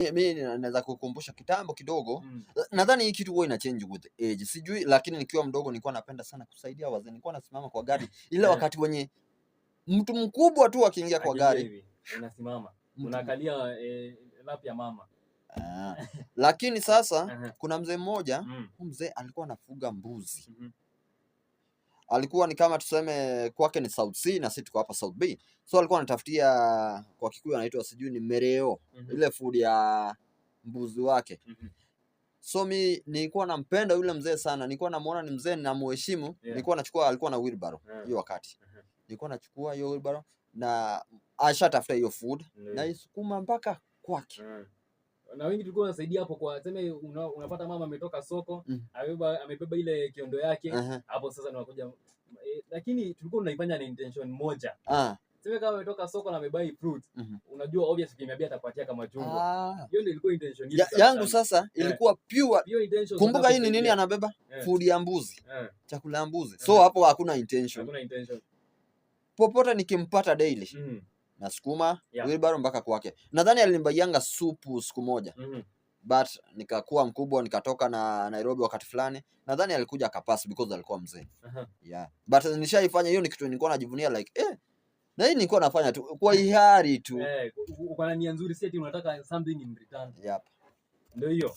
Mimi naweza kukumbusha kitambo kidogo. Nadhani hii kitu huwa ina change with age. Sijui, lakini nikiwa mdogo nilikuwa napenda sana kusaidia wazee. Nilikuwa nasimama kwa gari ile wakati wenye mtu mkubwa tu akiingia kwa gari unasimama. Unakalia lap ya mama. Lakini sasa kuna mzee mmoja, mzee alikuwa anafuga mbuzi. Alikuwa ni kama tuseme kwake ni South C na sisi tuko hapa South B. So alikuwa anatafutia, kwa Kikuyu anaitwa sijui ni mereo, ile food ya mbuzi wake. So mi nilikuwa nampenda yule mzee sana. Nilikuwa namuona ni mzee na muheshimu. Nilikuwa nachukua, alikuwa na wheelbarrow hiyo wakati. Nilikuwa nachukua hiyo wheelbarrow na ashatafuta hiyo food na isukuma mpaka kwake. Na wengi tulikuwa tunasaidia hapo kwa sema unapata mama ametoka soko, amebeba ile kiondo yake, hapo sasa tunakuja, lakini tulikuwa tunaifanya na intention moja. Sema kama ametoka soko na amebai fruit, unajua obviously kimebia atapatia kama chungwa. Hiyo ndio ilikuwa intention yangu sasa, ilikuwa pure intention. Kumbuka hii ni nini anabeba? Food ya mbuzi. Chakula ya mbuzi. So hapo hakuna intention. Hakuna intention. Popote nikimpata daily. Nasukuma wheelbarrow mpaka kwake. Nadhani alinibaianga supu siku moja. But nikakuwa mkubwa, nikatoka na Nairobi wakati fulani. Nadhani alikuja akapass because alikuwa mzee. But nishaifanya hiyo, ni kitu nilikuwa najivunia like na hii nilikuwa nafanya tu kwa hiari tu. Uko na nia nzuri, si eti unataka something in return. Yep. Ndio hiyo.